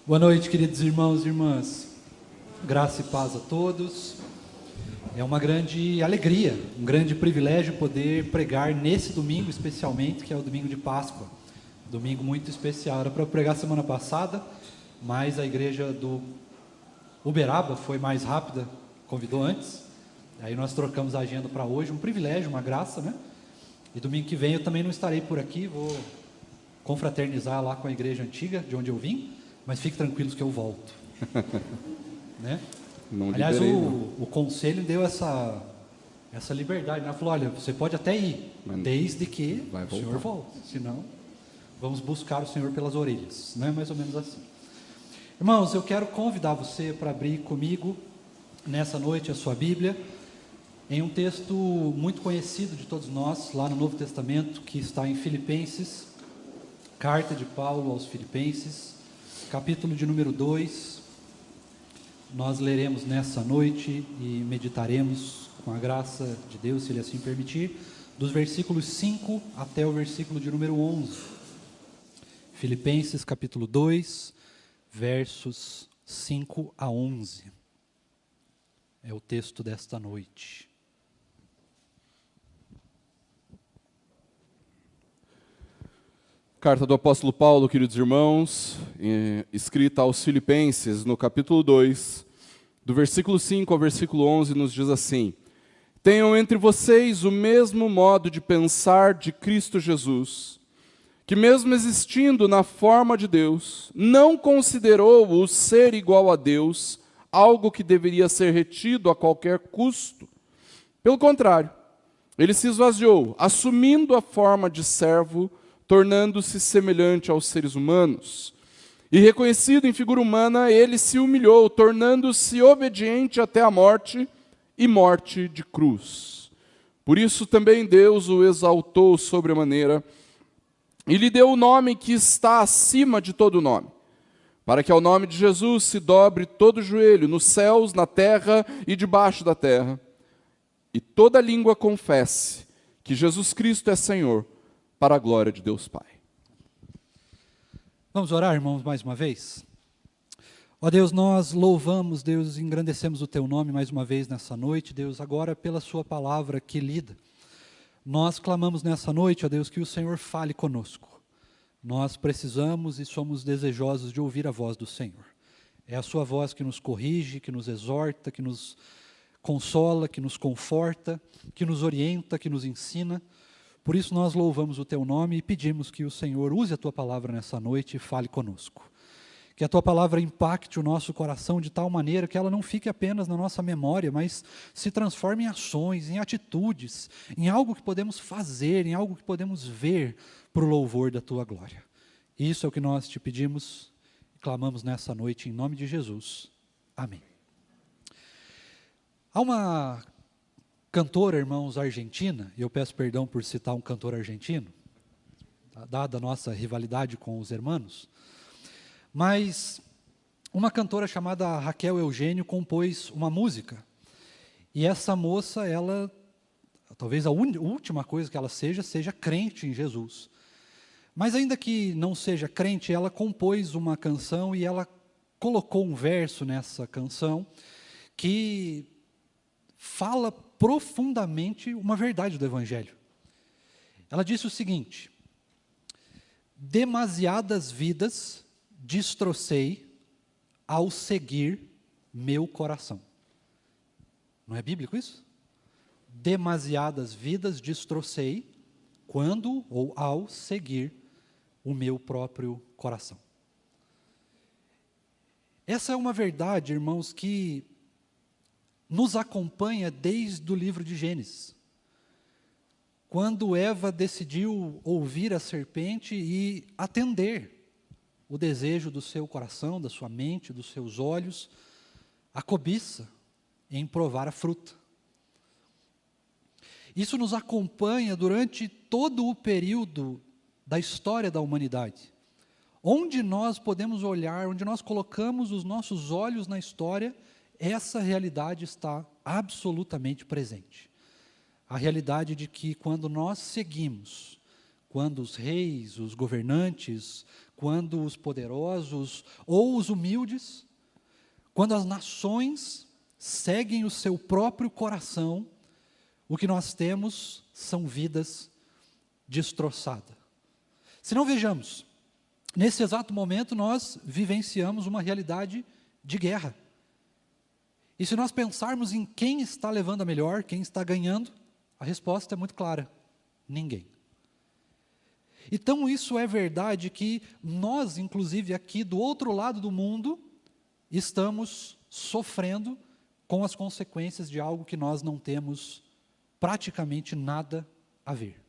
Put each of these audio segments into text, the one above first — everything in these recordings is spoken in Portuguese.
Boa noite, queridos irmãos e irmãs. Graça e paz a todos. É uma grande alegria, um grande privilégio poder pregar nesse domingo especialmente, que é o domingo de Páscoa. Domingo muito especial. Era para eu pregar semana passada, mas a igreja do Uberaba foi mais rápida, convidou antes. Aí nós trocamos a agenda para hoje, um privilégio, uma graça, né? E domingo que vem eu também não estarei por aqui, vou confraternizar lá com a igreja antiga, de onde eu vim, mas fiquem tranquilos que eu volto. Né? Não Aliás, liberei, o conselho deu essa liberdade, né? Falou, olha, você pode até ir, Mas desde que vai o senhor voltar. volte, senão vamos buscar o Senhor pelas orelhas, não é mais ou menos assim. Irmãos, eu quero convidar você para abrir comigo, nessa noite, a sua Bíblia, em um texto muito conhecido de todos nós, lá no Novo Testamento, que está em Filipenses, carta de Paulo aos Filipenses, capítulo de número 2, nós leremos nessa noite e meditaremos com a graça de Deus, se Ele assim permitir, dos versículos 5 até o versículo de número 11. Filipenses capítulo 2, versos 5 a 11. É o texto desta noite. Carta do apóstolo Paulo, queridos irmãos, escrita aos Filipenses, no capítulo 2, do versículo 5 ao versículo 11, nos diz assim: Tenham entre vocês o mesmo modo de pensar de Cristo Jesus, que mesmo existindo na forma de Deus, não considerou o ser igual a Deus algo que deveria ser retido a qualquer custo. Pelo contrário, ele se esvaziou, assumindo a forma de servo, tornando-se semelhante aos seres humanos. E reconhecido em figura humana, ele se humilhou, tornando-se obediente até a morte e morte de cruz. Por isso também Deus o exaltou sobremaneira e lhe deu o nome que está acima de todo nome, para que ao nome de Jesus se dobre todo o joelho, nos céus, na terra e debaixo da terra, e toda língua confesse que Jesus Cristo é Senhor, para a glória de Deus Pai. Vamos orar, irmãos, mais uma vez? Ó Deus, nós louvamos, Deus, engrandecemos o Teu nome mais uma vez nessa noite, Deus, agora pela Sua palavra que lida. Nós clamamos nessa noite, ó Deus, que o Senhor fale conosco. Nós precisamos e somos desejosos de ouvir a voz do Senhor. É a Sua voz que nos corrige, que nos exorta, que nos consola, que nos conforta, que nos orienta, que nos ensina. Por isso nós louvamos o Teu nome e pedimos que o Senhor use a Tua palavra nessa noite e fale conosco. Que a Tua palavra impacte o nosso coração de tal maneira que ela não fique apenas na nossa memória, mas se transforme em ações, em atitudes, em algo que podemos fazer, em algo que podemos ver para o louvor da Tua glória. Isso é o que nós Te pedimos e clamamos nessa noite em nome de Jesus. Amém. Há uma cantora, irmãos, argentina, e eu peço perdão por citar um cantor argentino, dada a nossa rivalidade com os hermanos, mas uma cantora chamada Raquel Eugênio compôs uma música, e essa moça, ela, talvez a última coisa que ela seja crente em Jesus, mas ainda que não seja crente, ela compôs uma canção e ela colocou um verso nessa canção que fala profundamente uma verdade do Evangelho. Ela disse o seguinte: demasiadas vidas destrocei ao seguir meu coração. Não é bíblico isso? Demasiadas vidas destrocei quando ou ao seguir o meu próprio coração. Essa é uma verdade, irmãos, que nos acompanha desde o livro de Gênesis. Quando Eva decidiu ouvir a serpente e atender o desejo do seu coração, da sua mente, dos seus olhos, a cobiça em provar a fruta. Isso nos acompanha durante todo o período da história da humanidade. Onde nós podemos olhar, onde nós colocamos os nossos olhos na história, essa realidade está absolutamente presente. A realidade de que quando nós seguimos, quando os reis, os governantes, quando os poderosos ou os humildes, quando as nações seguem o seu próprio coração, o que nós temos são vidas destroçadas. Se não, vejamos, nesse exato momento nós vivenciamos uma realidade de guerra. E se nós pensarmos em quem está levando a melhor, quem está ganhando, a resposta é muito clara: ninguém. Então isso é verdade que nós, inclusive aqui do outro lado do mundo, estamos sofrendo com as consequências de algo que nós não temos praticamente nada a ver.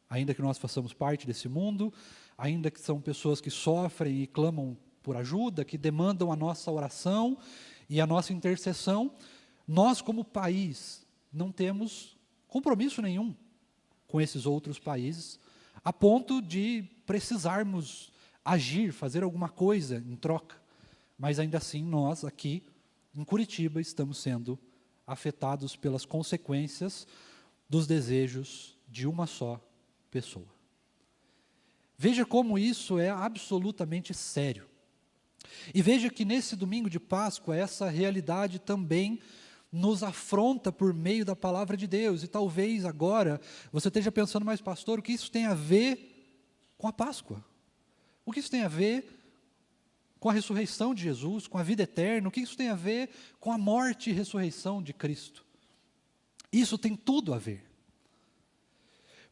Ainda que nós façamos parte desse mundo, ainda que são pessoas que sofrem e clamam por ajuda, que demandam a nossa oração e a nossa intercessão, nós como país não temos compromisso nenhum com esses outros países, a ponto de precisarmos agir, fazer alguma coisa em troca. Mas ainda assim nós aqui em Curitiba estamos sendo afetados pelas consequências dos desejos de uma só pessoa. Veja como isso é absolutamente sério. E veja que nesse domingo de Páscoa, essa realidade também nos afronta por meio da palavra de Deus. E talvez agora você esteja pensando, mas pastor, o que isso tem a ver com a Páscoa? O que isso tem a ver com a ressurreição de Jesus, com a vida eterna? O que isso tem a ver com a morte e ressurreição de Cristo? Isso tem tudo a ver.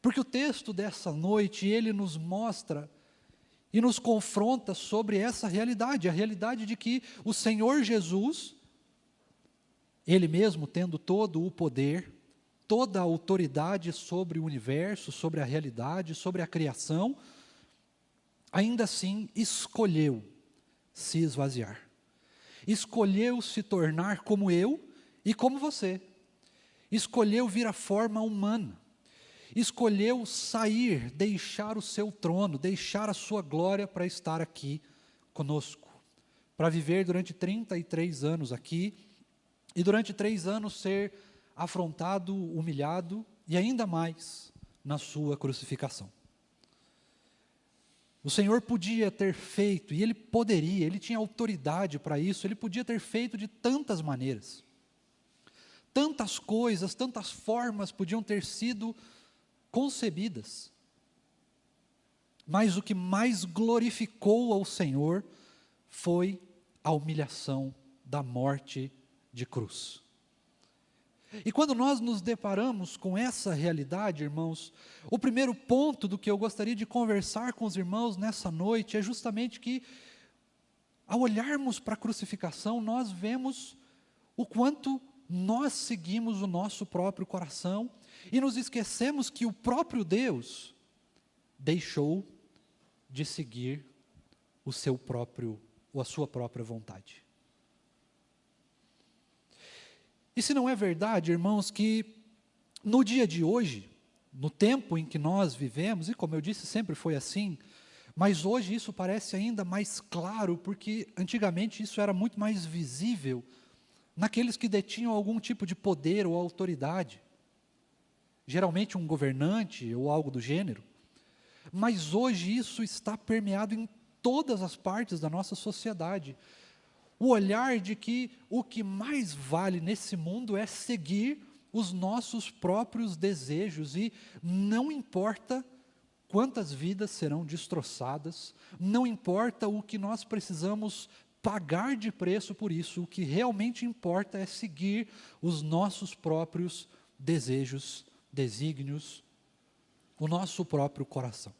Porque o texto dessa noite, ele nos mostra e nos confronta sobre essa realidade, a realidade de que o Senhor Jesus, Ele mesmo tendo todo o poder, toda a autoridade sobre o universo, sobre a realidade, sobre a criação, ainda assim escolheu se esvaziar. Escolheu se tornar como eu e como você. Escolheu vir à forma humana. Escolheu sair, deixar o seu trono, deixar a sua glória para estar aqui conosco. Para viver durante 33 anos aqui, e durante 3 anos ser afrontado, humilhado, e ainda mais na sua crucificação. O Senhor podia ter feito, e Ele poderia, Ele tinha autoridade para isso, Ele podia ter feito de tantas maneiras. Tantas coisas, tantas formas podiam ter sido concebidas. Mas o que mais glorificou ao Senhor foi a humilhação da morte de cruz. E quando nós nos deparamos com essa realidade, irmãos, o primeiro ponto do que eu gostaria de conversar com os irmãos nessa noite é justamente que, ao olharmos para a crucificação, nós vemos o quanto nós seguimos o nosso próprio coração e nos esquecemos que o próprio Deus deixou de seguir o seu próprio, ou a sua própria vontade. E se não é verdade, irmãos, que no dia de hoje, no tempo em que nós vivemos, e como eu disse, sempre foi assim, mas hoje isso parece ainda mais claro, porque antigamente isso era muito mais visível naqueles que detinham algum tipo de poder ou autoridade, geralmente um governante ou algo do gênero, mas hoje isso está permeado em todas as partes da nossa sociedade. O olhar de que o que mais vale nesse mundo é seguir os nossos próprios desejos, e não importa quantas vidas serão destroçadas, não importa o que nós precisamos pagar de preço por isso, o que realmente importa é seguir os nossos próprios desejos, desígnios, o nosso próprio coração.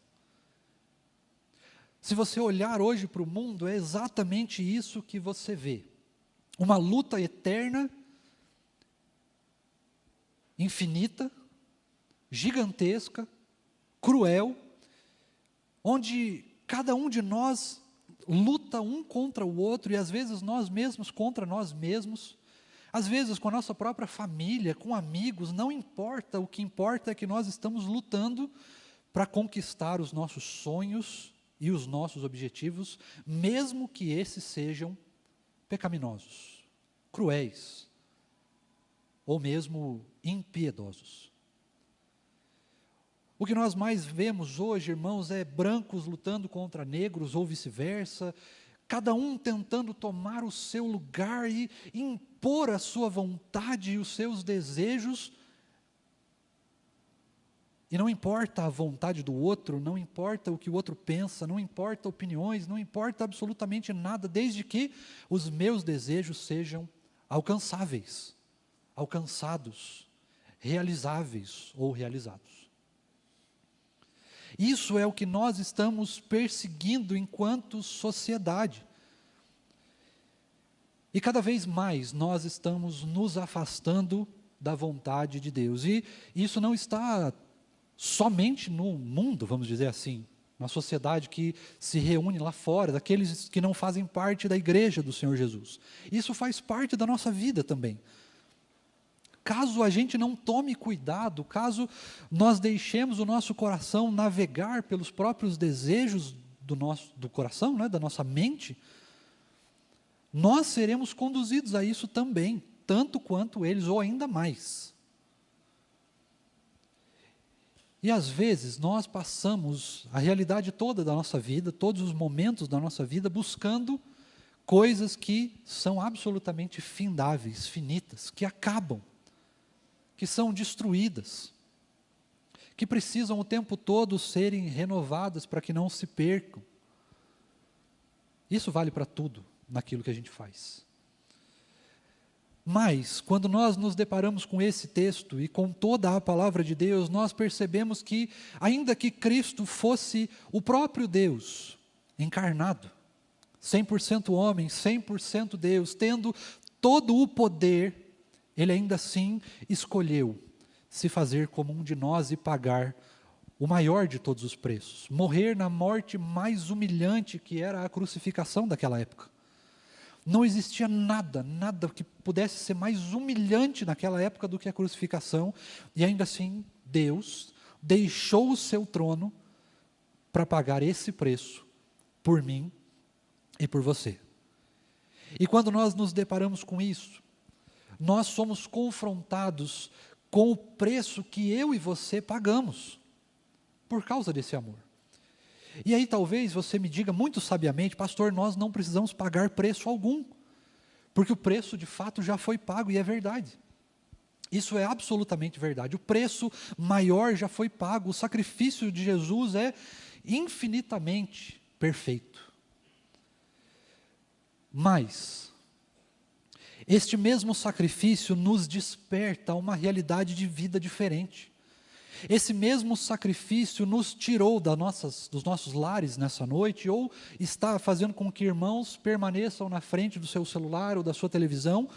Se você olhar hoje para o mundo, é exatamente isso que você vê. Uma luta eterna, infinita, gigantesca, cruel, onde cada um de nós luta um contra o outro, e às vezes nós mesmos contra nós mesmos, às vezes com a nossa própria família, com amigos, não importa, o que importa é que nós estamos lutando para conquistar os nossos sonhos e os nossos objetivos, mesmo que esses sejam pecaminosos, cruéis, ou mesmo impiedosos. O que nós mais vemos hoje, irmãos, é brancos lutando contra negros ou vice-versa, cada um tentando tomar o seu lugar e impor a sua vontade e os seus desejos. E não importa a vontade do outro, não importa o que o outro pensa, não importa opiniões, não importa absolutamente nada, desde que os meus desejos sejam alcançáveis, alcançados, realizáveis ou realizados. Isso é o que nós estamos perseguindo enquanto sociedade. E cada vez mais nós estamos nos afastando da vontade de Deus. E isso não está somente no mundo, vamos dizer assim, na sociedade que se reúne lá fora, daqueles que não fazem parte da igreja do Senhor Jesus. Isso faz parte da nossa vida também. Caso a gente não tome cuidado, caso nós deixemos o nosso coração navegar pelos próprios desejos do coração, né, da nossa mente, nós seremos conduzidos a isso também, tanto quanto eles, ou ainda mais. E às vezes nós passamos a realidade toda da nossa vida, todos os momentos da nossa vida, buscando coisas que são absolutamente findáveis, finitas, que acabam, que são destruídas, que precisam o tempo todo serem renovadas para que não se percam. Isso vale para tudo naquilo que a gente faz. Mas, quando nós nos deparamos com esse texto e com toda a palavra de Deus, nós percebemos que, ainda que Cristo fosse o próprio Deus, encarnado, 100% homem, 100% Deus, tendo todo o poder, Ele ainda assim escolheu se fazer como um de nós e pagar o maior de todos os preços, morrer na morte mais humilhante que era a crucificação daquela época. Não existia nada que pudesse ser mais humilhante naquela época do que a crucificação, e ainda assim Deus deixou o seu trono para pagar esse preço por mim e por você. E quando nós nos deparamos com isso, nós somos confrontados com o preço que eu e você pagamos por causa desse amor. E aí talvez você me diga muito sabiamente: pastor, nós não precisamos pagar preço algum, porque o preço de fato já foi pago, e é verdade. Isso é absolutamente verdade. O preço maior já foi pago, o sacrifício de Jesus é infinitamente perfeito. Mas este mesmo sacrifício nos desperta a uma realidade de vida diferente. Esse mesmo sacrifício nos tirou dos nossos lares nessa noite, ou está fazendo com que irmãos permaneçam na frente do seu celular ou da sua televisão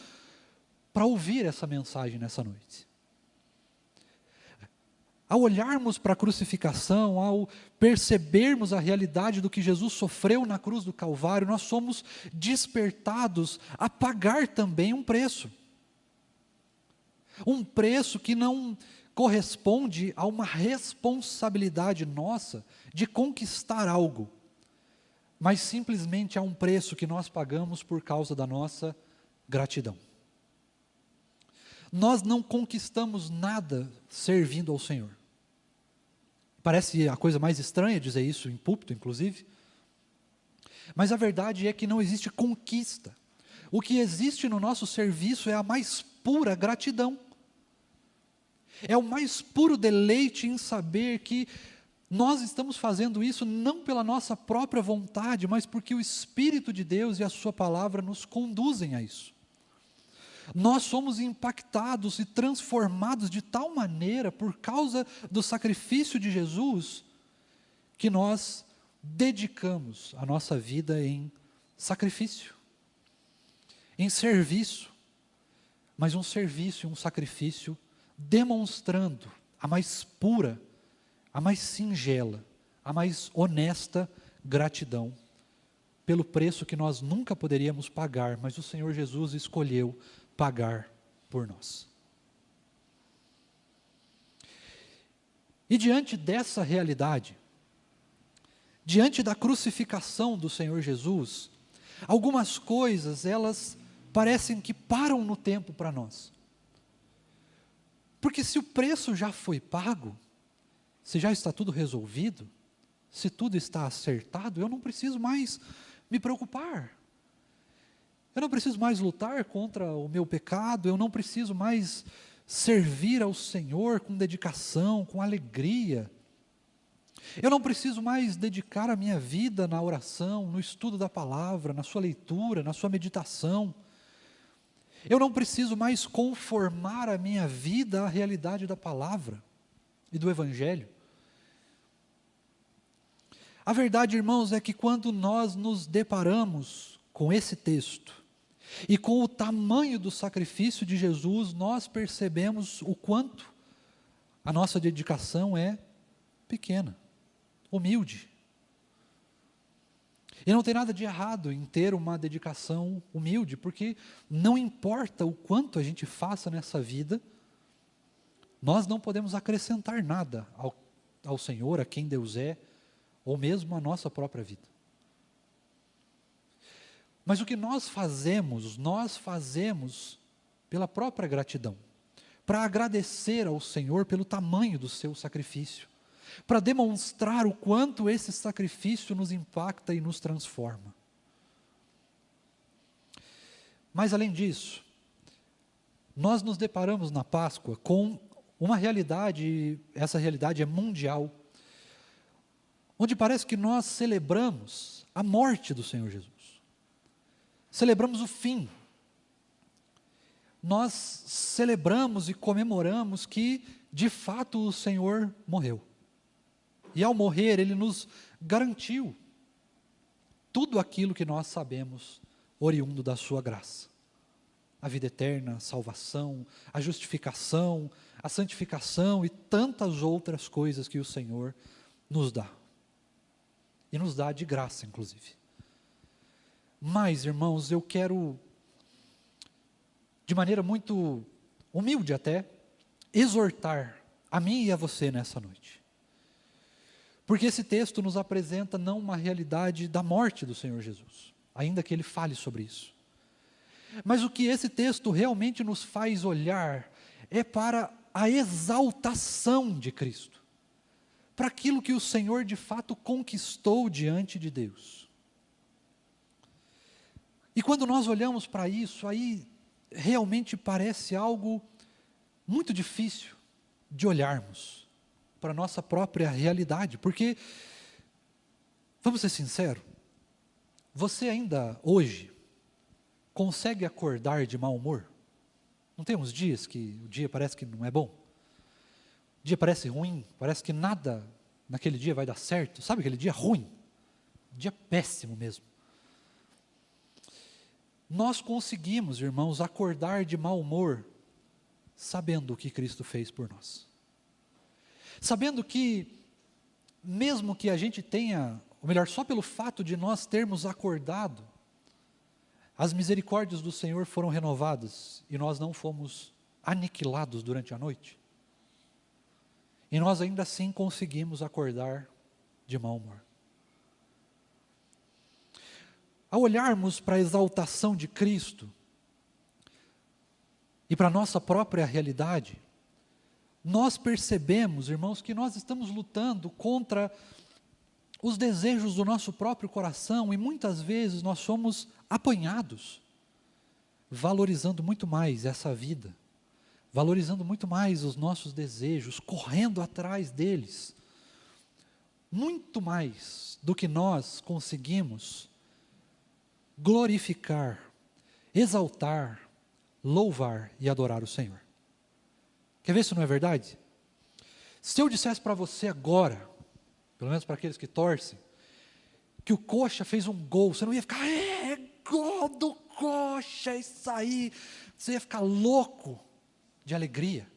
para ouvir essa mensagem nessa noite. Ao olharmos para a crucificação, ao percebermos a realidade do que Jesus sofreu na cruz do Calvário, nós somos despertados a pagar também um preço. Um preço que não corresponde a uma responsabilidade nossa de conquistar algo, mas simplesmente a um preço que nós pagamos por causa da nossa gratidão. Nós não conquistamos nada servindo ao Senhor. Parece a coisa mais estranha dizer isso em púlpito, inclusive, mas a verdade é que não existe conquista. O que existe no nosso serviço é a mais pura gratidão. É o mais puro deleite em saber que nós estamos fazendo isso não pela nossa própria vontade, mas porque o Espírito de Deus e a sua palavra nos conduzem a isso. Nós somos impactados e transformados de tal maneira por causa do sacrifício de Jesus, que nós dedicamos a nossa vida em sacrifício, em serviço, mas um serviço e um sacrifício demonstrando a mais pura, a mais singela, a mais honesta gratidão pelo preço que nós nunca poderíamos pagar, mas o Senhor Jesus escolheu pagar por nós. E diante dessa realidade, diante da crucificação do Senhor Jesus, algumas coisas, elas parecem que param no tempo para nós. Porque se o preço já foi pago, se já está tudo resolvido, se tudo está acertado, eu não preciso mais me preocupar. Eu não preciso mais lutar contra o meu pecado, eu não preciso mais servir ao Senhor com dedicação, com alegria. Eu não preciso mais dedicar a minha vida na oração, no estudo da palavra, na sua leitura, na sua meditação. Eu não preciso mais conformar a minha vida à realidade da palavra e do Evangelho. A verdade, irmãos, é que quando nós nos deparamos com esse texto e com o tamanho do sacrifício de Jesus, nós percebemos o quanto a nossa dedicação é pequena, humilde. E não tem nada de errado em ter uma dedicação humilde, porque não importa o quanto a gente faça nessa vida, nós não podemos acrescentar nada ao Senhor, a quem Deus é, ou mesmo à nossa própria vida. Mas o que nós fazemos pela própria gratidão, para agradecer ao Senhor pelo tamanho do seu sacrifício, para demonstrar o quanto esse sacrifício nos impacta e nos transforma. Mas além disso, nós nos deparamos na Páscoa com uma realidade, essa realidade é mundial, onde parece que nós celebramos a morte do Senhor Jesus. Celebramos o fim. Nós celebramos e comemoramos que, de fato, o Senhor morreu. E ao morrer, Ele nos garantiu tudo aquilo que nós sabemos, oriundo da sua graça. A vida eterna, a salvação, a justificação, a santificação e tantas outras coisas que o Senhor nos dá. E nos dá de graça, inclusive. Mas, irmãos, eu quero, de maneira muito humilde até, exortar a mim e a você nessa noite. Porque esse texto nos apresenta não uma realidade da morte do Senhor Jesus, ainda que ele fale sobre isso. Mas o que esse texto realmente nos faz olhar é para a exaltação de Cristo, para aquilo que o Senhor de fato conquistou diante de Deus. E quando nós olhamos para isso, aí realmente parece algo muito difícil de olharmos para a nossa própria realidade, porque, vamos ser sinceros, você ainda hoje consegue acordar de mau humor? Não tem uns dias que o dia parece que não é bom? O dia parece ruim, parece que nada naquele dia vai dar certo. Sabe aquele dia ruim? Dia péssimo mesmo. Nós conseguimos, irmãos, acordar de mau humor, sabendo o que Cristo fez por nós. Sabendo que, mesmo que a gente tenha, ou melhor, só pelo fato de nós termos acordado, as misericórdias do Senhor foram renovadas e nós não fomos aniquilados durante a noite. E nós ainda assim conseguimos acordar de mau humor. Ao olharmos para a exaltação de Cristo e para a nossa própria realidade, nós percebemos, irmãos, que nós estamos lutando contra os desejos do nosso próprio coração e muitas vezes nós somos apanhados, valorizando muito mais essa vida, valorizando muito mais os nossos desejos, correndo atrás deles, muito mais do que nós conseguimos glorificar, exaltar, louvar e adorar o Senhor. Quer ver se não é verdade? Se eu dissesse para você agora, pelo menos para aqueles que torcem, que o Coxa fez um gol, você não ia ficar, gol do Coxa, isso aí, você ia ficar louco de alegria.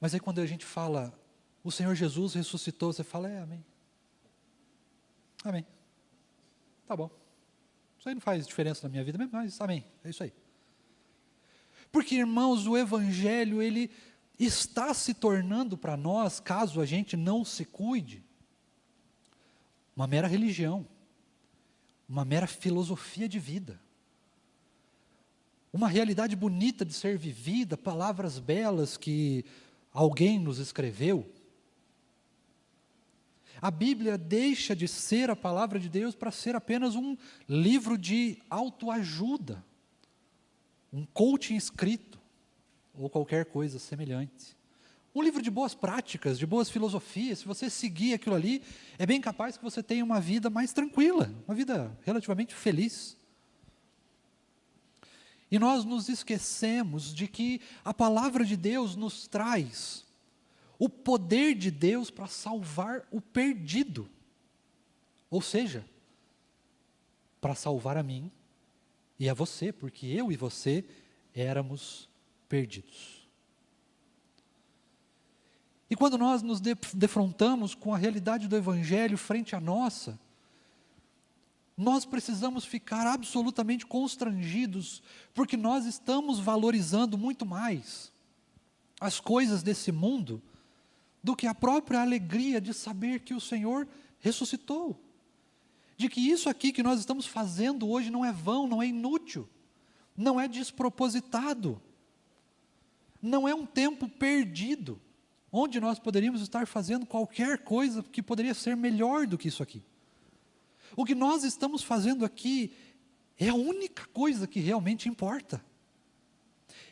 Mas aí quando a gente fala, o Senhor Jesus ressuscitou, você fala, amém. Amém. Tá bom. Isso aí não faz diferença na minha vida mesmo, mas amém, é isso aí. Porque, irmãos, o Evangelho, ele está se tornando para nós, caso a gente não se cuide, uma mera religião, uma mera filosofia de vida. uma realidade bonita de ser vivida, palavras belas que alguém nos escreveu. A Bíblia deixa de ser a palavra de Deus para ser apenas um livro de autoajuda, um coaching escrito, ou qualquer coisa semelhante. Um livro de boas práticas, de boas filosofias. Se você seguir aquilo ali, é bem capaz que você tenha uma vida mais tranquila, uma vida relativamente feliz. E nós nos esquecemos de que a palavra de Deus nos traz o poder de Deus para salvar o perdido. Ou seja, para salvar a mim e a você, porque eu e você éramos perdidos. E quando nós nos defrontamos com a realidade do Evangelho frente à nossa, nós precisamos ficar absolutamente constrangidos, porque nós estamos valorizando muito mais as coisas desse mundo do que a própria alegria de saber que o Senhor ressuscitou. De que isso aqui que nós estamos fazendo hoje não é vão, não é inútil, não é despropositado, não é um tempo perdido, onde nós poderíamos estar fazendo qualquer coisa que poderia ser melhor do que isso aqui. O que nós estamos fazendo aqui é a única coisa que realmente importa.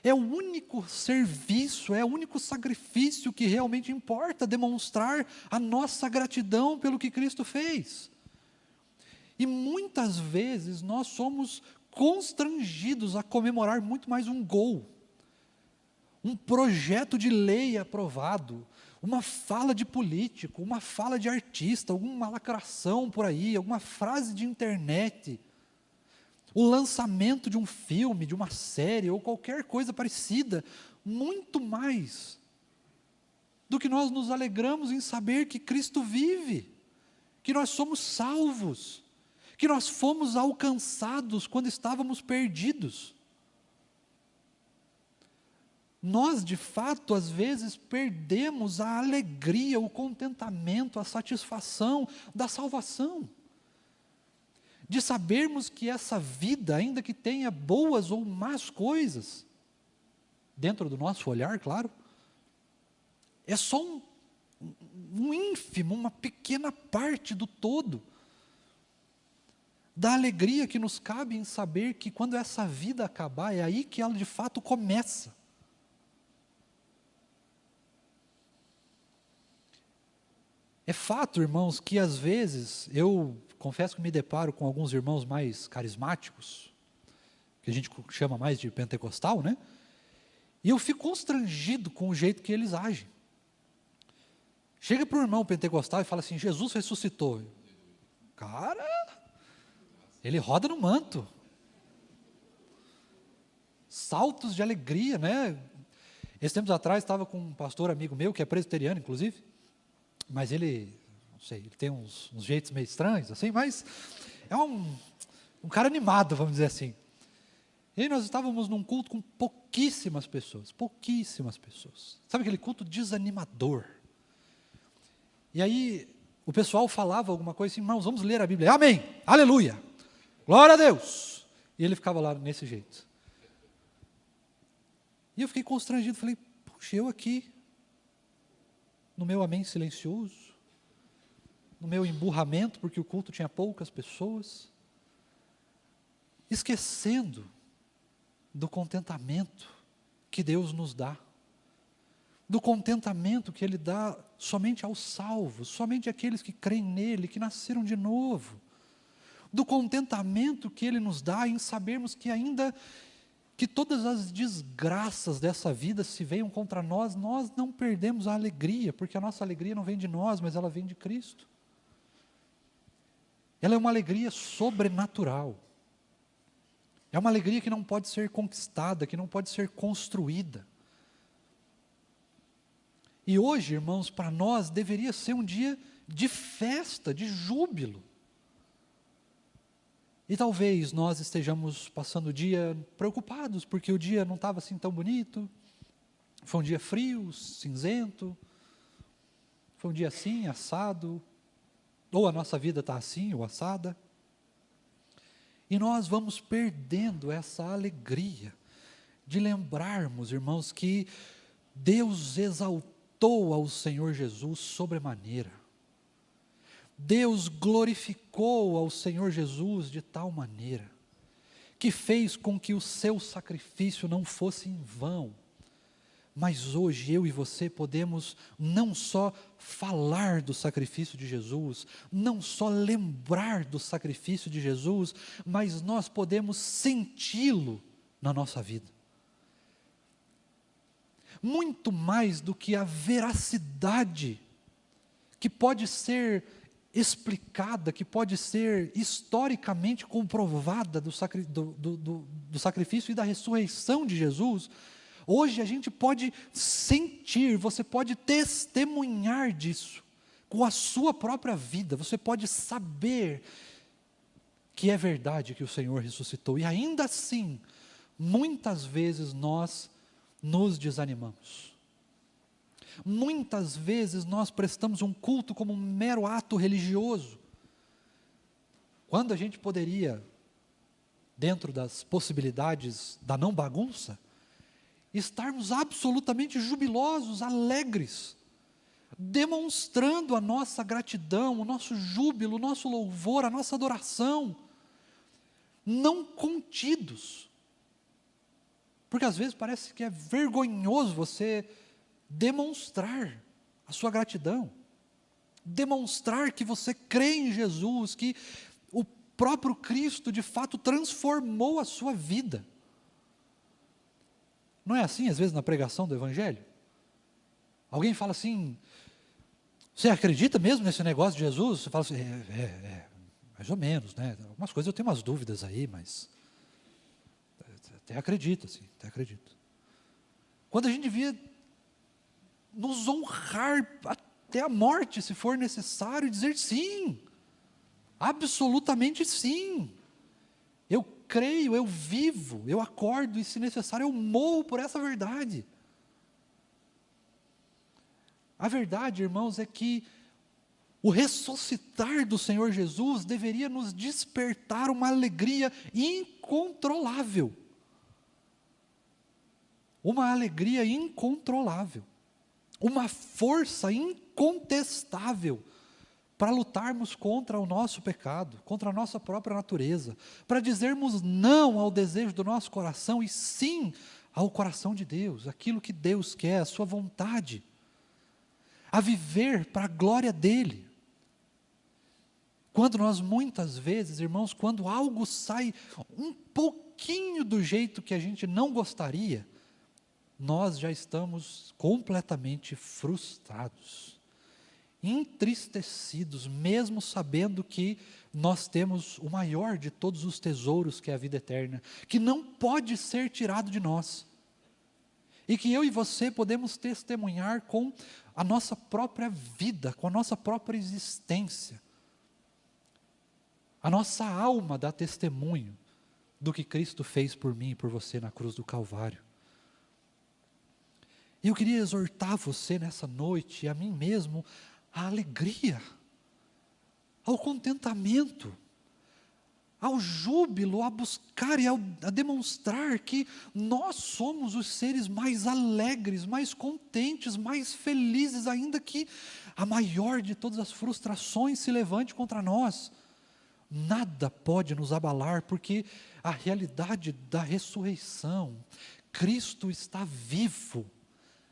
É o único serviço, é o único sacrifício que realmente importa, demonstrar a nossa gratidão pelo que Cristo fez. E muitas vezes nós somos constrangidos a comemorar muito mais um gol, um projeto de lei aprovado, uma fala de político, uma fala de artista, alguma lacração por aí, alguma frase de internet, o lançamento de um filme, de uma série, ou qualquer coisa parecida, muito mais do que nós nos alegramos em saber que Cristo vive, que nós somos salvos, que nós fomos alcançados quando estávamos perdidos. Nós, de fato, às vezes perdemos a alegria, o contentamento, a satisfação da salvação. De sabermos que essa vida, ainda que tenha boas ou más coisas, dentro do nosso olhar, claro, é só um ínfimo, uma pequena parte do todo, da alegria que nos cabe em saber que quando essa vida acabar, é aí que ela de fato começa. É fato, irmãos, que às vezes, eu confesso que me deparo com alguns irmãos mais carismáticos, que a gente chama mais de pentecostal, né? E eu fico constrangido com o jeito que eles agem. Chega para o irmão pentecostal e fala assim, Jesus ressuscitou. Cara, ele roda no manto. Saltos de alegria, né? Esses tempos atrás estava com um pastor amigo meu, que é presbiteriano, inclusive, mas ele, não sei, ele tem uns jeitos meio estranhos, assim, mas é um cara animado, vamos dizer assim. E aí nós estávamos num culto com pouquíssimas pessoas. Sabe aquele culto desanimador? E aí o pessoal falava alguma coisa assim, irmãos, vamos ler a Bíblia. Amém, aleluia, glória a Deus. E ele ficava lá desse jeito. E eu fiquei constrangido, falei, puxa, eu aqui, no meu amém silencioso, no meu emburramento, porque o culto tinha poucas pessoas, esquecendo do contentamento que Deus nos dá, do contentamento que Ele dá somente aos salvos, somente àqueles que creem nele, que nasceram de novo, do contentamento que Ele nos dá em sabermos que ainda que todas as desgraças dessa vida se venham contra nós, nós não perdemos a alegria, porque a nossa alegria não vem de nós, mas ela vem de Cristo. Ela é uma alegria sobrenatural. É uma alegria que não pode ser conquistada, que não pode ser construída. E hoje, irmãos, para nós deveria ser um dia de festa, de júbilo. E talvez nós estejamos passando o dia preocupados, porque o dia não estava assim tão bonito, foi um dia frio, cinzento, foi um dia assim, assado, ou a nossa vida está assim, ou assada. E nós vamos perdendo essa alegria, de lembrarmos, irmãos, que Deus exaltou ao Senhor Jesus sobremaneira. Deus glorificou ao Senhor Jesus de tal maneira, que fez com que o seu sacrifício não fosse em vão. Mas hoje eu e você podemos não só falar do sacrifício de Jesus, não só lembrar do sacrifício de Jesus, mas nós podemos senti-lo na nossa vida. Muito mais do que a veracidade que pode ser explicada, que pode ser historicamente comprovada do sacrifício e da ressurreição de Jesus. Hoje a gente pode sentir, você pode testemunhar disso, com a sua própria vida, você pode saber que é verdade que o Senhor ressuscitou, e ainda assim, muitas vezes nós nos desanimamos, muitas vezes nós prestamos um culto como um mero ato religioso, quando a gente poderia, dentro das possibilidades da não bagunça, estarmos absolutamente jubilosos, alegres, demonstrando a nossa gratidão, o nosso júbilo, o nosso louvor, a nossa adoração, não contidos, porque às vezes parece que é vergonhoso você demonstrar a sua gratidão, demonstrar que você crê em Jesus, que o próprio Cristo de fato transformou a sua vida. Não é assim, às vezes, na pregação do Evangelho? Alguém fala assim, você acredita mesmo nesse negócio de Jesus? Você fala assim, mais ou menos, né? Algumas coisas eu tenho umas dúvidas aí, mas até acredito, assim, até acredito. Quando a gente devia nos honrar até a morte, se for necessário, dizer sim, absolutamente sim. Eu creio, eu vivo, eu acordo e, se necessário, eu morro por essa verdade. A verdade, irmãos, é que o ressuscitar do Senhor Jesus deveria nos despertar uma alegria incontrolável. Uma alegria incontrolável. Uma força incontestável para lutarmos contra o nosso pecado, contra a nossa própria natureza, para dizermos não ao desejo do nosso coração e sim ao coração de Deus, aquilo que Deus quer, a sua vontade, a viver para a glória dEle. Quando nós muitas vezes, irmãos, quando algo sai um pouquinho do jeito que a gente não gostaria, nós já estamos completamente frustrados, entristecidos, mesmo sabendo que nós temos o maior de todos os tesouros, que é a vida eterna, que não pode ser tirado de nós, e que eu e você podemos testemunhar com a nossa própria vida, com a nossa própria existência. A nossa alma dá testemunho do que Cristo fez por mim e por você na cruz do Calvário. Eu queria exortar você nessa noite, e a mim mesmo, à alegria, ao contentamento, ao júbilo, a buscar e a demonstrar que nós somos os seres mais alegres, mais contentes, mais felizes, ainda que a maior de todas as frustrações se levante contra nós. Nada pode nos abalar, porque a realidade da ressurreição, Cristo está vivo,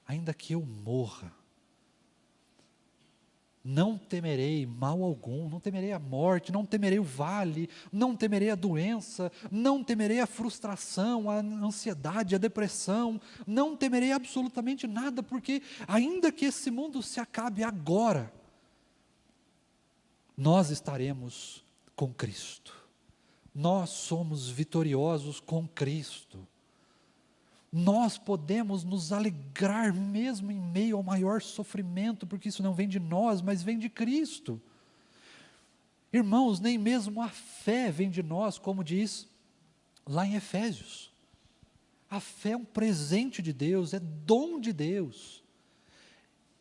ainda que eu morra. Não temerei mal algum, não temerei a morte, não temerei o vale, não temerei a doença, não temerei a frustração, a ansiedade, a depressão, não temerei absolutamente nada, porque ainda que esse mundo se acabe agora, nós estaremos com Cristo. Nós somos vitoriosos com Cristo. Nós podemos nos alegrar mesmo em meio ao maior sofrimento, porque isso não vem de nós, mas vem de Cristo. Irmãos, nem mesmo a fé vem de nós, como diz lá em Efésios. A fé é um presente de Deus, é dom de Deus.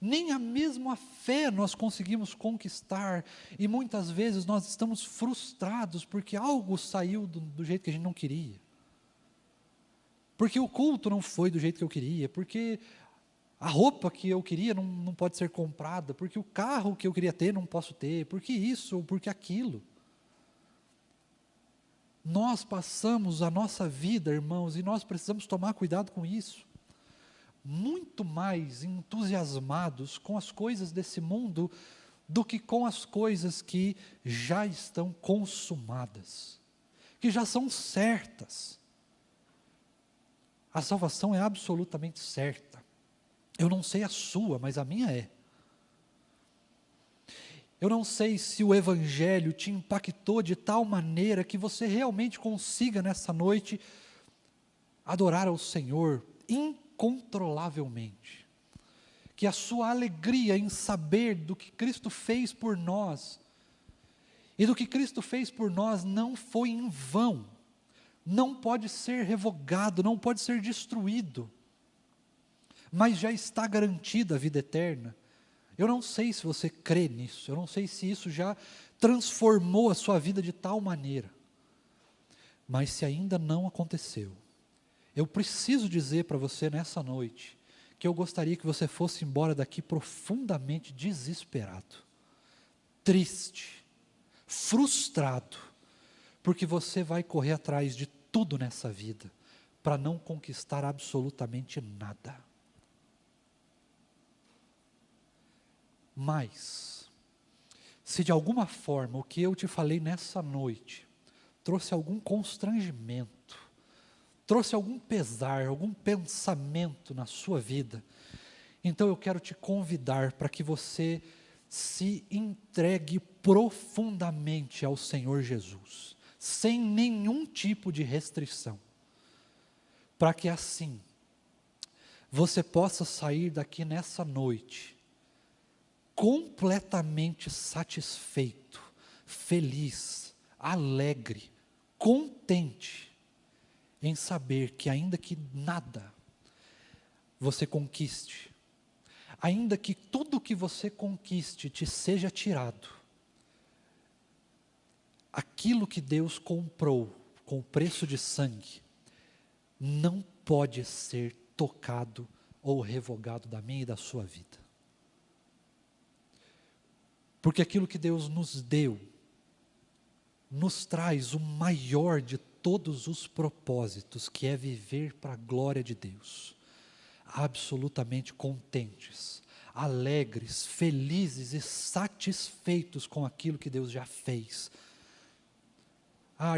Nem a mesma fé nós conseguimos conquistar, e muitas vezes nós estamos frustrados porque algo saiu do jeito que a gente não queria. porque o culto não foi do jeito que eu queria, porque a roupa que eu queria não pode ser comprada, porque o carro que eu queria ter não posso ter, porque isso ou porque aquilo. Nós passamos a nossa vida, irmãos, e nós precisamos tomar cuidado com isso, muito mais entusiasmados com as coisas desse mundo do que com as coisas que já estão consumadas, que já são certas. A salvação é absolutamente certa. Eu não sei a sua, mas a minha é. Eu não sei se o Evangelho te impactou de tal maneira que você realmente consiga nessa noite adorar ao Senhor incontrolavelmente. Que a sua alegria em saber do que Cristo fez por nós, e do que Cristo fez por nós não foi em vão, não pode ser revogado, não pode ser destruído, mas já está garantida a vida eterna. Eu não sei se você crê nisso, eu não sei se isso já transformou a sua vida de tal maneira, mas se ainda não aconteceu, eu preciso dizer para você nessa noite, que eu gostaria que você fosse embora daqui profundamente desesperado, triste, frustrado, porque você vai correr atrás de tudo nessa vida, para não conquistar absolutamente nada. Mas, se de alguma forma o que eu te falei nessa noite trouxe algum constrangimento, trouxe algum pesar, algum pensamento na sua vida, então eu quero te convidar para que você se entregue profundamente ao Senhor Jesus, sem nenhum tipo de restrição, para que assim você possa sair daqui nessa noite completamente satisfeito, feliz, alegre, contente em saber que ainda que nada você conquiste, ainda que tudo que você conquiste te seja tirado, aquilo que Deus comprou com o preço de sangue, não pode ser tocado ou revogado da minha e da sua vida. Porque aquilo que Deus nos deu, nos traz o maior de todos os propósitos, que é viver para a glória de Deus, absolutamente contentes, alegres, felizes e satisfeitos com aquilo que Deus já fez.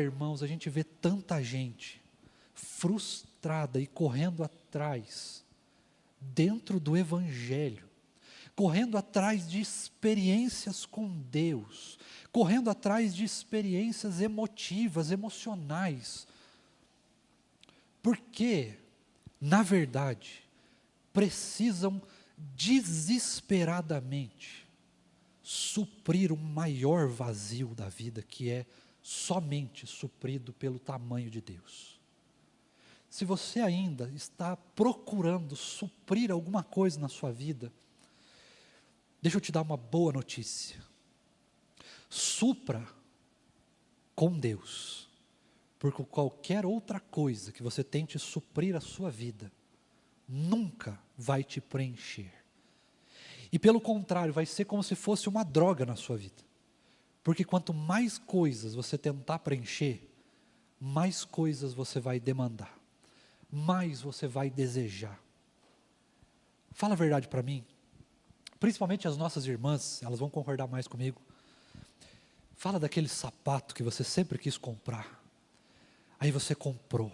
Irmãos, a gente vê tanta gente frustrada e correndo atrás, dentro do Evangelho, correndo atrás de experiências com Deus, correndo atrás de experiências emotivas, emocionais, porque, na verdade, precisam desesperadamente suprir o maior vazio da vida, que é somente suprido pelo tamanho de Deus. Se você ainda está procurando suprir alguma coisa na sua vida, deixa eu te dar uma boa notícia. Supra com Deus, porque qualquer outra coisa que você tente suprir a sua vida, nunca vai te preencher. E pelo contrário, vai ser como se fosse uma droga na sua vida. Porque quanto mais coisas você tentar preencher, mais coisas você vai demandar, mais você vai desejar. Fala a verdade para mim. Principalmente as nossas irmãs, elas vão concordar mais comigo. Fala daquele sapato que você sempre quis comprar. Aí você comprou.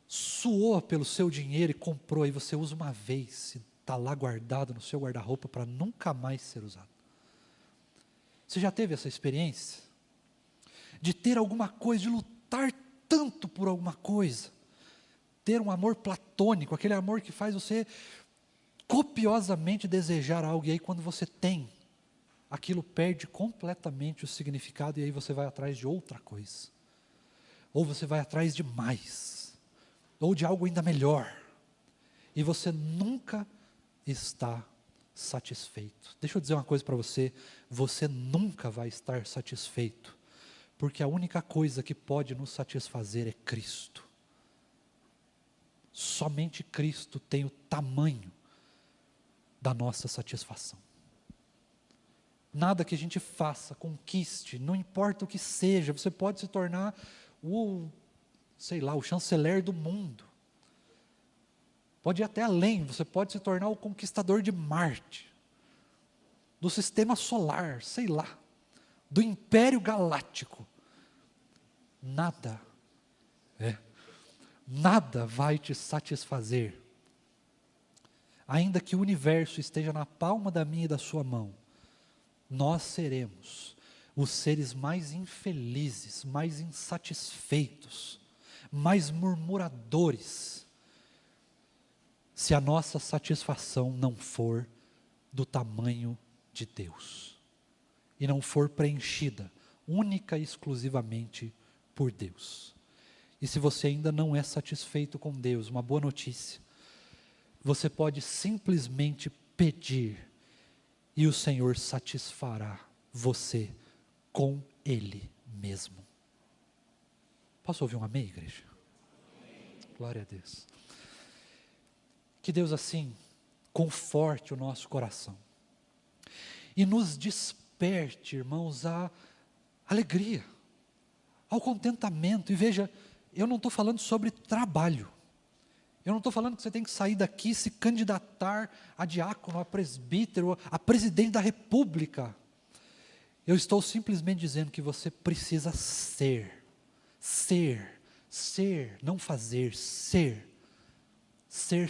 Suou pelo seu dinheiro e comprou. Aí você usa uma vez e está lá guardado no seu guarda-roupa para nunca mais ser usado. Você já teve essa experiência? De ter alguma coisa, de lutar tanto por alguma coisa. Ter um amor platônico, aquele amor que faz você copiosamente desejar algo, e aí quando você tem, aquilo perde completamente o significado, e aí você vai atrás de outra coisa, ou você vai atrás de mais, ou de algo ainda melhor, e você nunca está satisfeito. Deixa eu dizer uma coisa para você, você nunca vai estar satisfeito, porque a única coisa que pode nos satisfazer é Cristo. Somente Cristo tem o tamanho da nossa satisfação. Nada que a gente faça, conquiste, não importa o que seja, você pode se tornar o chanceler do mundo. Pode ir até além, você pode se tornar o conquistador de Marte, do sistema solar, do Império Galáctico. Nada vai te satisfazer. Ainda que o universo esteja na palma da minha e da sua mão, nós seremos os seres mais infelizes, mais insatisfeitos, mais murmuradores, se a nossa satisfação não for do tamanho de Deus, e não for preenchida única e exclusivamente por Deus. E se você ainda não é satisfeito com Deus, uma boa notícia, você pode simplesmente pedir, e o Senhor satisfará você com Ele mesmo. Posso ouvir um amém, igreja? Amém. Glória a Deus. Que Deus assim conforte o nosso coração e nos desperte, irmãos, à alegria, ao contentamento. E veja, eu não estou falando sobre trabalho. Eu não estou falando que você tem que sair daqui e se candidatar a diácono, a presbítero, a presidente da república. Eu estou simplesmente dizendo que você precisa ser, não fazer, ser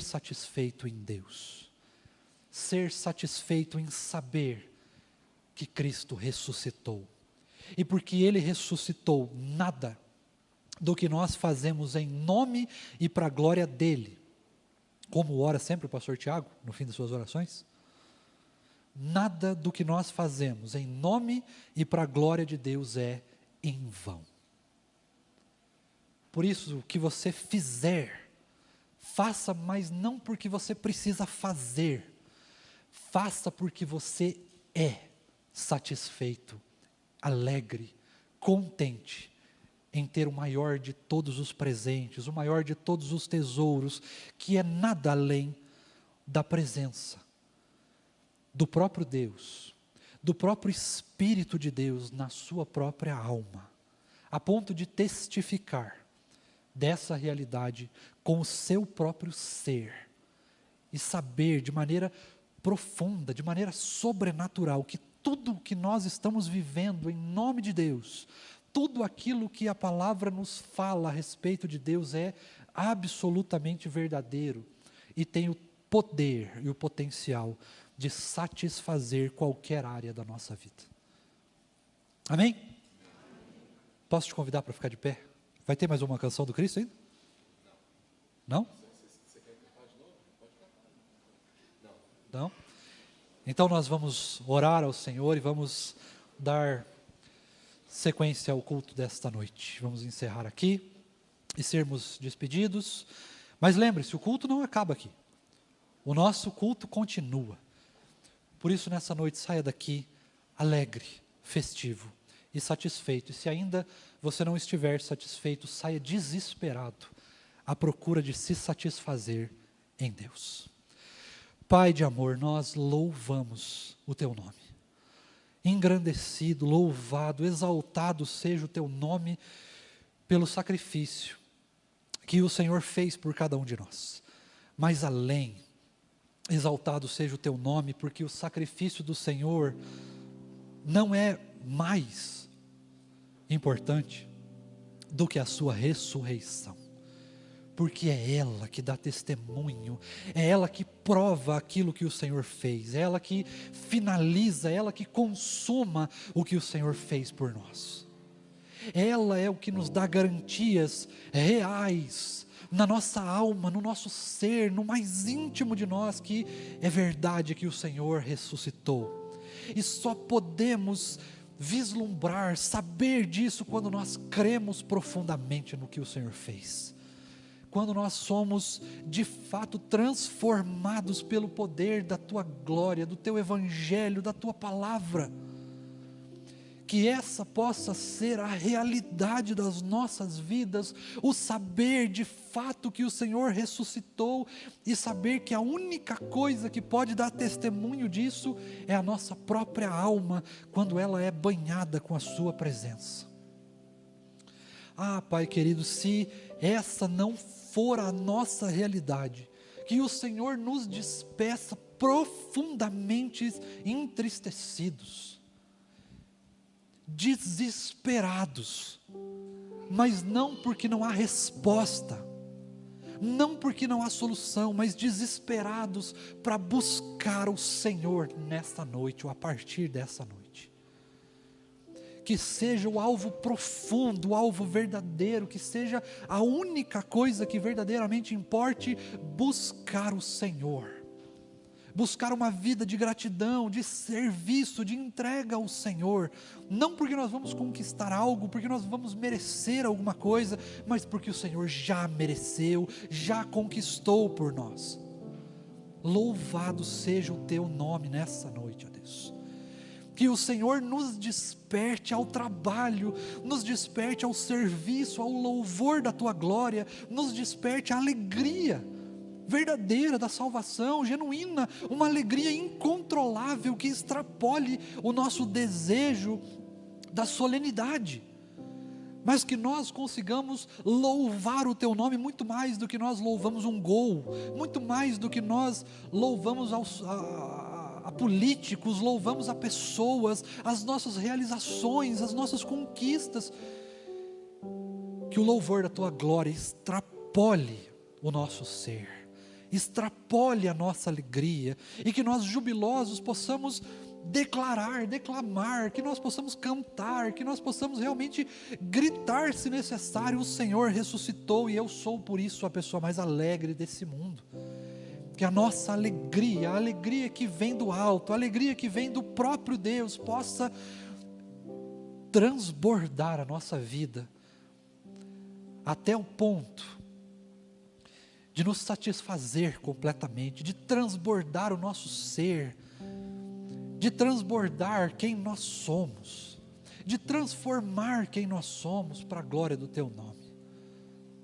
satisfeito em Deus, ser satisfeito em saber que Cristo ressuscitou. E porque Ele ressuscitou, nada do que nós fazemos em nome e para a glória dEle, como ora sempre o pastor Tiago, no fim das suas orações, nada do que nós fazemos em nome e para a glória de Deus é em vão. Por isso, o que você fizer, faça, mas não porque você precisa fazer, faça porque você é satisfeito, alegre, contente em ter o maior de todos os presentes, o maior de todos os tesouros, que é nada além da presença do próprio Deus, do próprio Espírito de Deus na sua própria alma, a ponto de testificar dessa realidade com o seu próprio ser, e saber de maneira profunda, de maneira sobrenatural, que tudo o que nós estamos vivendo em nome de Deus, tudo aquilo que a palavra nos fala a respeito de Deus é absolutamente verdadeiro e tem o poder e o potencial de satisfazer qualquer área da nossa vida. Amém? Posso te convidar para ficar de pé? Vai ter mais uma canção do Cristo ainda? Não? Você quer cantar de novo? Pode cantar. Não? Então nós vamos orar ao Senhor e vamos dar sequência ao culto desta noite. Vamos encerrar aqui e sermos despedidos. Mas lembre-se, o culto não acaba aqui. O nosso culto continua. Por isso, nessa noite, saia daqui alegre, festivo e satisfeito. E se ainda você não estiver satisfeito, saia desesperado à procura de se satisfazer em Deus. Pai de amor, nós louvamos o Teu nome. Engrandecido, louvado, exaltado seja o Teu nome pelo sacrifício que o Senhor fez por cada um de nós. Mas além, exaltado seja o Teu nome, porque o sacrifício do Senhor não é mais importante do que a sua ressurreição. Porque é ela que dá testemunho, é ela que prova aquilo que o Senhor fez, é ela que finaliza, é ela que consuma o que o Senhor fez por nós. Ela é o que nos dá garantias reais na nossa alma, no nosso ser, no mais íntimo de nós, que é verdade que o Senhor ressuscitou. E só podemos vislumbrar, saber disso quando nós cremos profundamente no que o Senhor fez. Quando nós somos de fato transformados pelo poder da Tua glória, do Teu Evangelho, da Tua palavra, que essa possa ser a realidade das nossas vidas, o saber de fato que o Senhor ressuscitou, e saber que a única coisa que pode dar testemunho disso é a nossa própria alma, quando ela é banhada com a sua presença. Ah, Pai querido, se essa não for a nossa realidade, que o Senhor nos despeça profundamente entristecidos, desesperados, mas não porque não há resposta, não porque não há solução, mas desesperados para buscar o Senhor nesta noite, ou a partir dessa noite. Que seja o alvo profundo, o alvo verdadeiro, que seja a única coisa que verdadeiramente importe, buscar o Senhor, buscar uma vida de gratidão, de serviço, de entrega ao Senhor, não porque nós vamos conquistar algo, porque nós vamos merecer alguma coisa, mas porque o Senhor já mereceu, já conquistou por nós. Louvado seja o teu nome nessa noite, ó Deus. Que o Senhor nos desperte ao trabalho, nos desperte ao serviço, ao louvor da tua glória, nos desperte à alegria verdadeira da salvação, genuína, uma alegria incontrolável que extrapole o nosso desejo da solenidade, mas que nós consigamos louvar o teu nome muito mais do que nós louvamos um gol, muito mais do que nós louvamos a políticos, louvamos a pessoas, as nossas realizações, as nossas conquistas. Que o louvor da tua glória extrapole o nosso ser, extrapole a nossa alegria, e que nós jubilosos possamos declamar, que nós possamos cantar, que nós possamos realmente gritar se necessário: o Senhor ressuscitou e eu sou por isso a pessoa mais alegre desse mundo. Que a nossa alegria, a alegria que vem do alto, a alegria que vem do próprio Deus, possa transbordar a nossa vida, até o ponto de nos satisfazer completamente, de transbordar o nosso ser, de transbordar quem nós somos, de transformar quem nós somos para a glória do teu nome.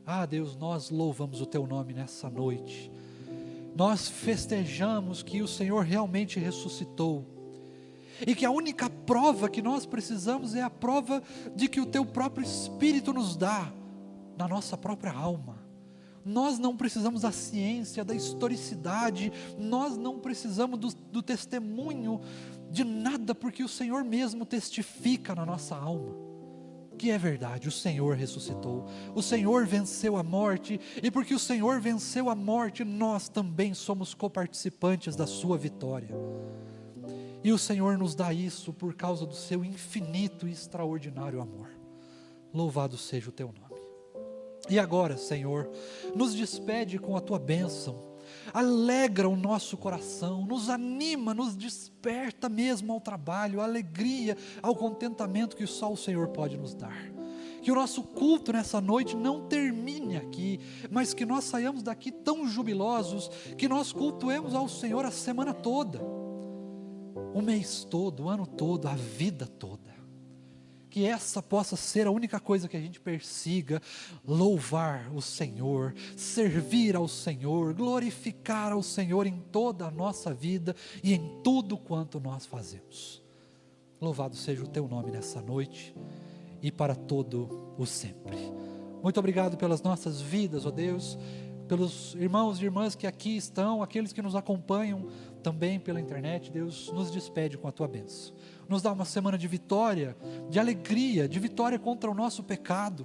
Ah, Deus, nós louvamos o teu nome nessa noite. Nós festejamos que o Senhor realmente ressuscitou, e que a única prova que nós precisamos é a prova de que o teu próprio Espírito nos dá na nossa própria alma. Nós não precisamos da ciência, da historicidade, nós não precisamos do testemunho de nada, porque o Senhor mesmo testifica na nossa alma que é verdade: o Senhor ressuscitou, o Senhor venceu a morte, e porque o Senhor venceu a morte, nós também somos coparticipantes da sua vitória, e o Senhor nos dá isso por causa do seu infinito e extraordinário amor. Louvado seja o teu nome. E agora, Senhor, nos despede com a tua bênção, alegra o nosso coração, nos anima, nos desperta mesmo ao trabalho, à alegria, ao contentamento que só o Senhor pode nos dar. Que o nosso culto nessa noite não termine aqui, mas que nós saiamos daqui tão jubilosos, que nós cultuemos ao Senhor a semana toda, o mês todo, o ano todo, a vida toda. Que essa possa ser a única coisa que a gente persiga: louvar o Senhor, servir ao Senhor, glorificar ao Senhor em toda a nossa vida e em tudo quanto nós fazemos. Louvado seja o teu nome nessa noite e para todo o sempre. Muito obrigado pelas nossas vidas, ó Deus, pelos irmãos e irmãs que aqui estão, aqueles que nos acompanham também pela internet. Deus, nos despede com a tua bênção. Nos dá uma semana de vitória, de alegria, de vitória contra o nosso pecado,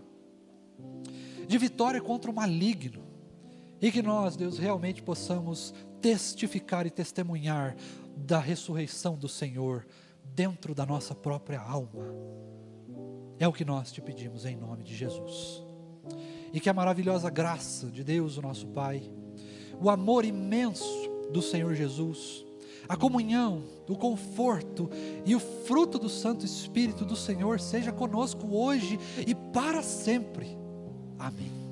de vitória contra o maligno, e que nós, Deus, realmente possamos testificar e testemunhar da ressurreição do Senhor dentro da nossa própria alma. É o que nós te pedimos em nome de Jesus. E que a maravilhosa graça de Deus, o nosso Pai, o amor imenso do Senhor Jesus, a comunhão, o conforto e o fruto do Santo Espírito do Senhor seja conosco hoje e para sempre. Amém.